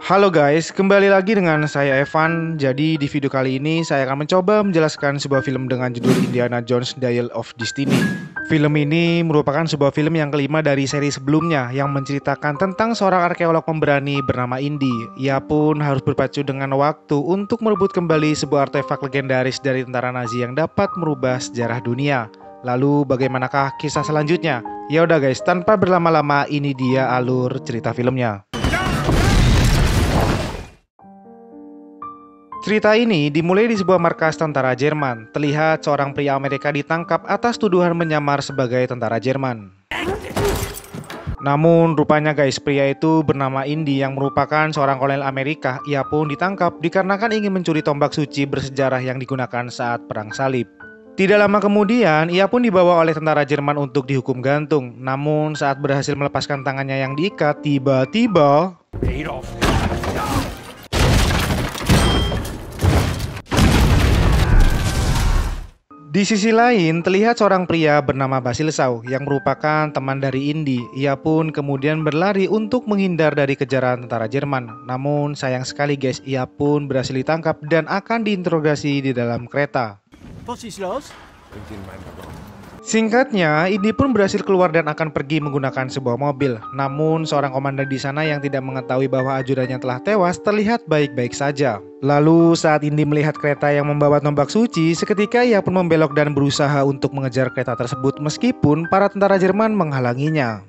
Halo guys, kembali lagi dengan saya Evan. Jadi di video kali ini saya akan mencoba menjelaskan sebuah film dengan judul Indiana Jones Dial of Destiny. Film ini merupakan sebuah film yang kelima dari seri sebelumnya yang menceritakan tentang seorang arkeolog pemberani bernama Indy. Ia pun harus berpacu dengan waktu untuk merebut kembali sebuah artefak legendaris dari tentara Nazi yang dapat merubah sejarah dunia. Lalu bagaimanakah kisah selanjutnya? Ya udah guys, tanpa berlama-lama ini dia alur cerita filmnya. Cerita ini dimulai di sebuah markas tentara Jerman. Terlihat seorang pria Amerika ditangkap atas tuduhan menyamar sebagai tentara Jerman. Namun rupanya guys, pria itu bernama Indy yang merupakan seorang kolonel Amerika. Ia pun ditangkap dikarenakan ingin mencuri tombak suci bersejarah yang digunakan saat Perang Salib. Tidak lama kemudian, ia pun dibawa oleh tentara Jerman untuk dihukum gantung. Namun saat berhasil melepaskan tangannya yang diikat, tiba-tiba di sisi lain, terlihat seorang pria bernama Basil Shaw yang merupakan teman dari Indy. Ia pun kemudian berlari untuk menghindar dari kejaran tentara Jerman. Namun sayang sekali guys, ia pun berhasil ditangkap dan akan diinterogasi di dalam kereta. Singkatnya, Indy pun berhasil keluar dan akan pergi menggunakan sebuah mobil. Namun seorang komandan di sana yang tidak mengetahui bahwa ajudannya telah tewas terlihat baik-baik saja. Lalu saat Indy melihat kereta yang membawa tombak suci, seketika ia pun membelok dan berusaha untuk mengejar kereta tersebut meskipun para tentara Jerman menghalanginya.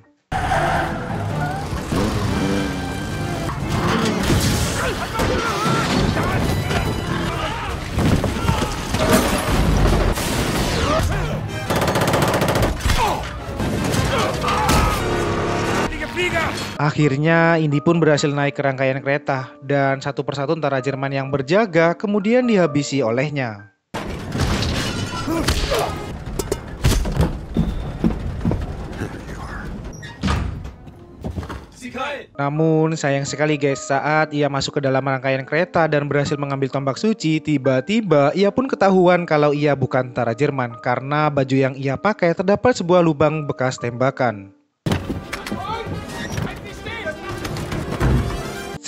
Akhirnya Indy pun berhasil naik ke rangkaian kereta dan satu persatu tentara Jerman yang berjaga kemudian dihabisi olehnya. Namun sayang sekali guys, saat ia masuk ke dalam rangkaian kereta dan berhasil mengambil tombak suci, tiba-tiba ia pun ketahuan kalau ia bukan tentara Jerman karena baju yang ia pakai terdapat sebuah lubang bekas tembakan.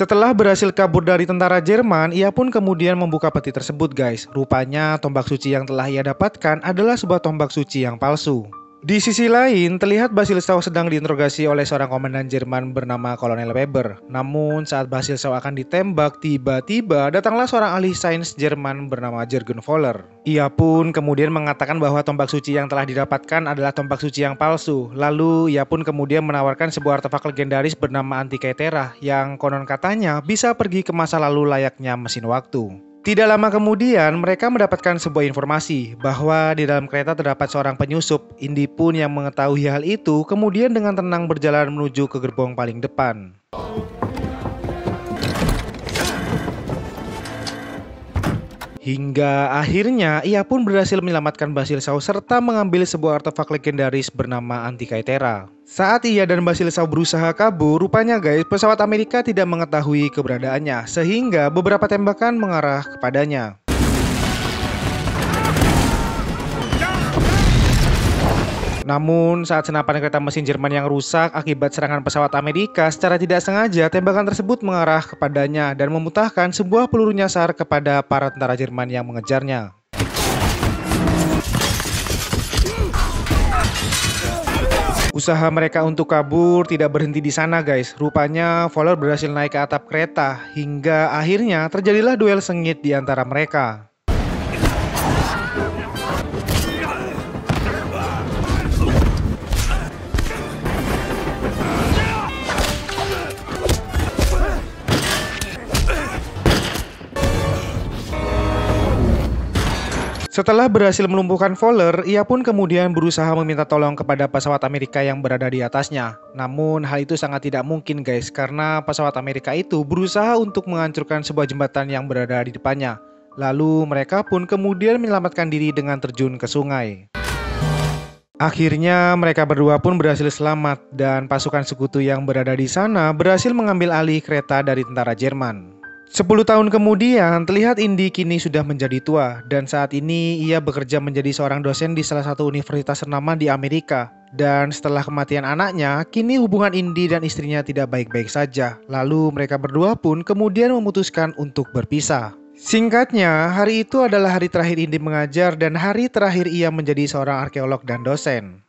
Setelah berhasil kabur dari tentara Jerman, ia pun kemudian membuka peti tersebut guys. Rupanya tombak suci yang telah ia dapatkan adalah sebuah tombak suci yang palsu. Di sisi lain, terlihat Basil Shaw sedang diinterogasi oleh seorang komandan Jerman bernama Kolonel Weber. Namun saat Basil Shaw akan ditembak, tiba-tiba datanglah seorang ahli sains Jerman bernama Jürgen Voller. Ia pun kemudian mengatakan bahwa tombak suci yang telah didapatkan adalah tombak suci yang palsu. Lalu ia pun kemudian menawarkan sebuah artefak legendaris bernama Antikaitera yang konon katanya bisa pergi ke masa lalu layaknya mesin waktu. Tidak lama kemudian, mereka mendapatkan sebuah informasi bahwa di dalam kereta terdapat seorang penyusup. Indy pun yang mengetahui hal itu kemudian dengan tenang berjalan menuju ke gerbong paling depan. Hingga akhirnya ia pun berhasil menyelamatkan Basil Shaw serta mengambil sebuah artefak legendaris bernama Antikaitera. Saat ia dan Basil Shaw berusaha kabur, rupanya guys pesawat Amerika tidak mengetahui keberadaannya sehingga beberapa tembakan mengarah kepadanya. Namun saat senapan kereta mesin Jerman yang rusak akibat serangan pesawat Amerika, secara tidak sengaja tembakan tersebut mengarah kepadanya dan memutahkan sebuah peluru nyasar kepada para tentara Jerman yang mengejarnya. Usaha mereka untuk kabur tidak berhenti di sana guys. Rupanya Voller berhasil naik ke atap kereta hingga akhirnya terjadilah duel sengit di antara mereka. Setelah berhasil melumpuhkan Voller, ia pun kemudian berusaha meminta tolong kepada pesawat Amerika yang berada di atasnya. Namun hal itu sangat tidak mungkin guys, karena pesawat Amerika itu berusaha untuk menghancurkan sebuah jembatan yang berada di depannya. Lalu mereka pun kemudian menyelamatkan diri dengan terjun ke sungai. Akhirnya mereka berdua pun berhasil selamat dan pasukan sekutu yang berada di sana berhasil mengambil alih kereta dari tentara Jerman. 10 tahun kemudian, terlihat Indy kini sudah menjadi tua dan saat ini ia bekerja menjadi seorang dosen di salah satu universitas ternama di Amerika. Dan setelah kematian anaknya, kini hubungan Indy dan istrinya tidak baik-baik saja. Lalu mereka berdua pun kemudian memutuskan untuk berpisah. Singkatnya, hari itu adalah hari terakhir Indy mengajar dan hari terakhir ia menjadi seorang arkeolog dan dosen.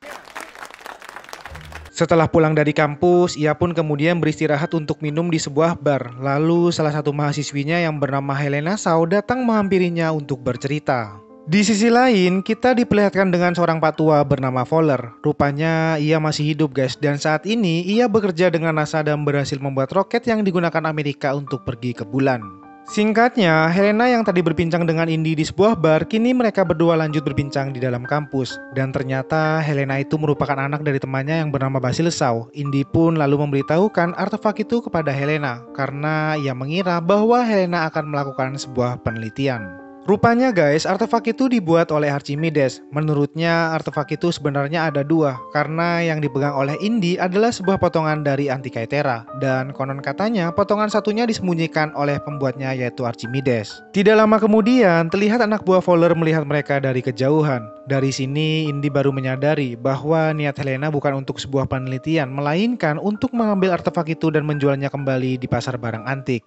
Setelah pulang dari kampus, ia pun kemudian beristirahat untuk minum di sebuah bar. Lalu salah satu mahasiswinya yang bernama Helena Shaw datang menghampirinya untuk bercerita. Di sisi lain, kita diperlihatkan dengan seorang pak tua bernama Fowler. Rupanya ia masih hidup guys, dan saat ini ia bekerja dengan NASA dan berhasil membuat roket yang digunakan Amerika untuk pergi ke bulan. Singkatnya, Helena yang tadi berbincang dengan Indy di sebuah bar, kini mereka berdua lanjut berbincang di dalam kampus. Dan ternyata Helena itu merupakan anak dari temannya yang bernama Basil Shaw. Indy pun lalu memberitahukan artefak itu kepada Helena, karena ia mengira bahwa Helena akan melakukan sebuah penelitian. Rupanya guys, artefak itu dibuat oleh Archimedes. Menurutnya artefak itu sebenarnya ada dua, karena yang dipegang oleh Indy adalah sebuah potongan dari Antikythera, dan konon katanya potongan satunya disembunyikan oleh pembuatnya yaitu Archimedes. Tidak lama kemudian, terlihat anak buah Fowler melihat mereka dari kejauhan. Dari sini Indy baru menyadari bahwa niat Helena bukan untuk sebuah penelitian, melainkan untuk mengambil artefak itu dan menjualnya kembali di pasar barang antik.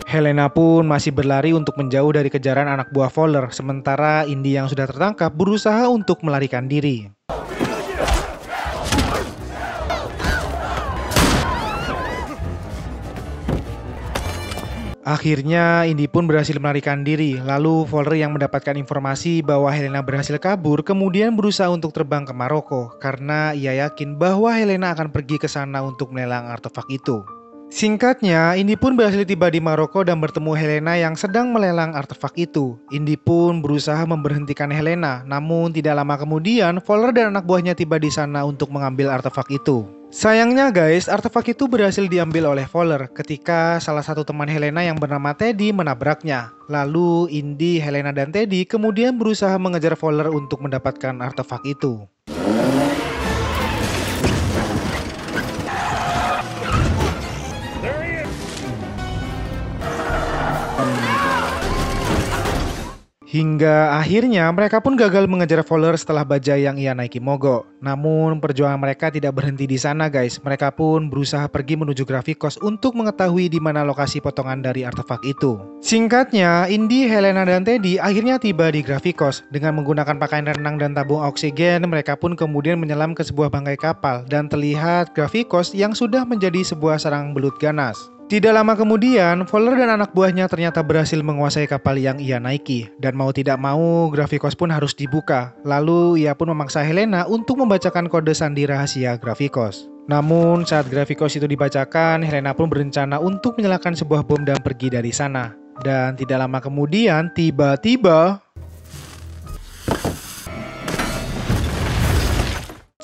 Helena pun masih berlari untuk menjauh dari kejaran anak buah Fowler, sementara Indy yang sudah tertangkap berusaha untuk melarikan diri. Akhirnya Indy pun berhasil melarikan diri, lalu Fowler yang mendapatkan informasi bahwa Helena berhasil kabur kemudian berusaha untuk terbang ke Maroko, karena ia yakin bahwa Helena akan pergi ke sana untuk melelang artefak itu. Singkatnya, Indy pun berhasil tiba di Maroko dan bertemu Helena yang sedang melelang artefak itu. Indy pun berusaha memberhentikan Helena, namun tidak lama kemudian Fowler dan anak buahnya tiba di sana untuk mengambil artefak itu. Sayangnya guys, artefak itu berhasil diambil oleh Fowler ketika salah satu teman Helena yang bernama Teddy menabraknya. Lalu Indy, Helena, dan Teddy kemudian berusaha mengejar Fowler untuk mendapatkan artefak itu. Hingga akhirnya mereka pun gagal mengejar Fowler setelah bajai yang ia naiki mogok. Namun perjuangan mereka tidak berhenti di sana guys. Mereka pun berusaha pergi menuju Grafikos untuk mengetahui di mana lokasi potongan dari artefak itu. Singkatnya, Indy, Helena, dan Teddy akhirnya tiba di Grafikos. Dengan menggunakan pakaian renang dan tabung oksigen, mereka pun kemudian menyelam ke sebuah bangkai kapal dan terlihat Grafikos yang sudah menjadi sebuah sarang belut ganas. Tidak lama kemudian, Fowler dan anak buahnya ternyata berhasil menguasai kapal yang ia naiki. Dan mau tidak mau, Grafikos pun harus dibuka. Lalu ia pun memaksa Helena untuk membacakan kode sandi rahasia Grafikos. Namun saat Grafikos itu dibacakan, Helena pun berencana untuk menyalakan sebuah bom dan pergi dari sana. Dan tidak lama kemudian, tiba-tiba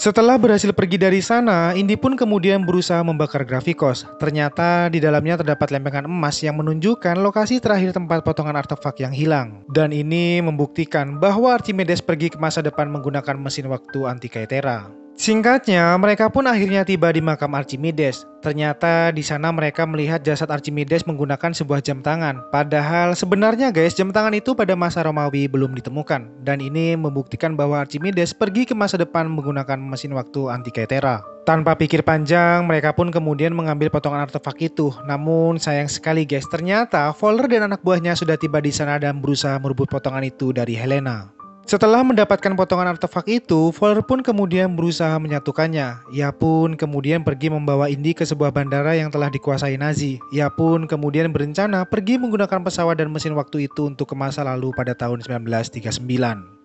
setelah berhasil pergi dari sana, Indy pun kemudian berusaha membakar Grafikos. Ternyata di dalamnya terdapat lempengan emas yang menunjukkan lokasi terakhir tempat potongan artefak yang hilang. Dan ini membuktikan bahwa Archimedes pergi ke masa depan menggunakan mesin waktu Antikythera. Singkatnya, mereka pun akhirnya tiba di makam Archimedes. Ternyata di sana mereka melihat jasad Archimedes menggunakan sebuah jam tangan. Padahal sebenarnya guys, jam tangan itu pada masa Romawi belum ditemukan. Dan ini membuktikan bahwa Archimedes pergi ke masa depan menggunakan mesin waktu Antikythera. Tanpa pikir panjang, mereka pun kemudian mengambil potongan artefak itu. Namun sayang sekali guys, ternyata Fowler dan anak buahnya sudah tiba di sana dan berusaha merebut potongan itu dari Helena. Setelah mendapatkan potongan artefak itu, Fowler pun kemudian berusaha menyatukannya. Ia pun kemudian pergi membawa Indy ke sebuah bandara yang telah dikuasai Nazi. Ia pun kemudian berencana pergi menggunakan pesawat dan mesin waktu itu untuk ke masa lalu pada tahun 1939.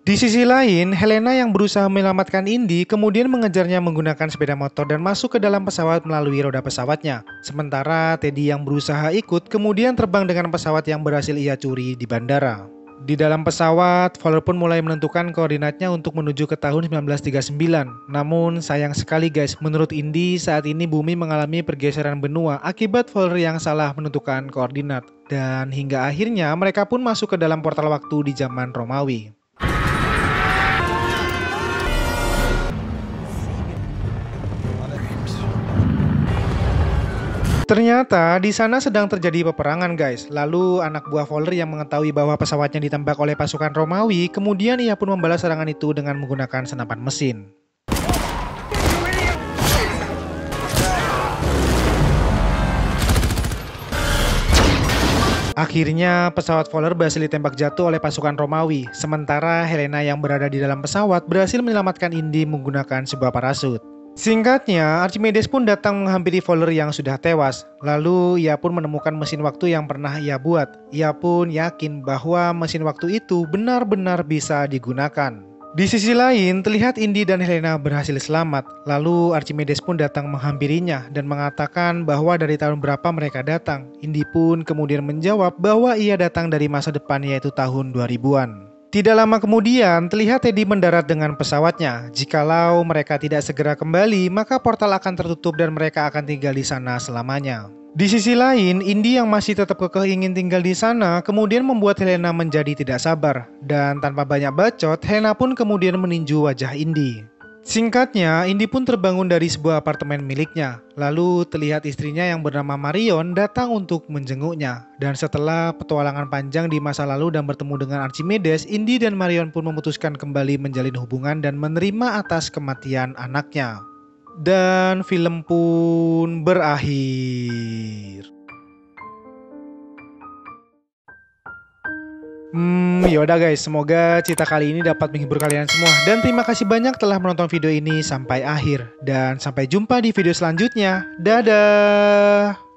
Di sisi lain, Helena yang berusaha menyelamatkan Indy kemudian mengejarnya menggunakan sepeda motor dan masuk ke dalam pesawat melalui roda pesawatnya. Sementara Teddy yang berusaha ikut kemudian terbang dengan pesawat yang berhasil ia curi di bandara. Di dalam pesawat, Fowler pun mulai menentukan koordinatnya untuk menuju ke tahun 1939. Namun sayang sekali guys, menurut Indy saat ini bumi mengalami pergeseran benua akibat Fowler yang salah menentukan koordinat. Dan hingga akhirnya mereka pun masuk ke dalam portal waktu di zaman Romawi. Ternyata di sana sedang terjadi peperangan guys. Lalu anak buah Fowler yang mengetahui bahwa pesawatnya ditembak oleh pasukan Romawi, kemudian ia pun membalas serangan itu dengan menggunakan senapan mesin. Akhirnya pesawat Fowler berhasil ditembak jatuh oleh pasukan Romawi, sementara Helena yang berada di dalam pesawat berhasil menyelamatkan Indy menggunakan sebuah parasut. Singkatnya, Archimedes pun datang menghampiri Fowler yang sudah tewas. Lalu ia pun menemukan mesin waktu yang pernah ia buat. Ia pun yakin bahwa mesin waktu itu benar-benar bisa digunakan. Di sisi lain, terlihat Indy dan Helena berhasil selamat. Lalu Archimedes pun datang menghampirinya dan mengatakan bahwa dari tahun berapa mereka datang. Indy pun kemudian menjawab bahwa ia datang dari masa depan, yaitu tahun 2000-an. Tidak lama kemudian, terlihat Teddy mendarat dengan pesawatnya. Jikalau mereka tidak segera kembali, maka portal akan tertutup dan mereka akan tinggal di sana selamanya. Di sisi lain, Indy yang masih tetap kekeh ingin tinggal di sana, kemudian membuat Helena menjadi tidak sabar. Dan tanpa banyak bacot, Helena pun kemudian meninju wajah Indy. Singkatnya, Indy pun terbangun dari sebuah apartemen miliknya. Lalu terlihat istrinya yang bernama Marion datang untuk menjenguknya. Dan setelah petualangan panjang di masa lalu dan bertemu dengan Archimedes, Indy dan Marion pun memutuskan kembali menjalin hubungan dan menerima atas kematian anaknya. Dan film pun berakhir. Yaudah guys, semoga cerita kali ini dapat menghibur kalian semua. Dan terima kasih banyak telah menonton video ini sampai akhir. Dan sampai jumpa di video selanjutnya. Dadah!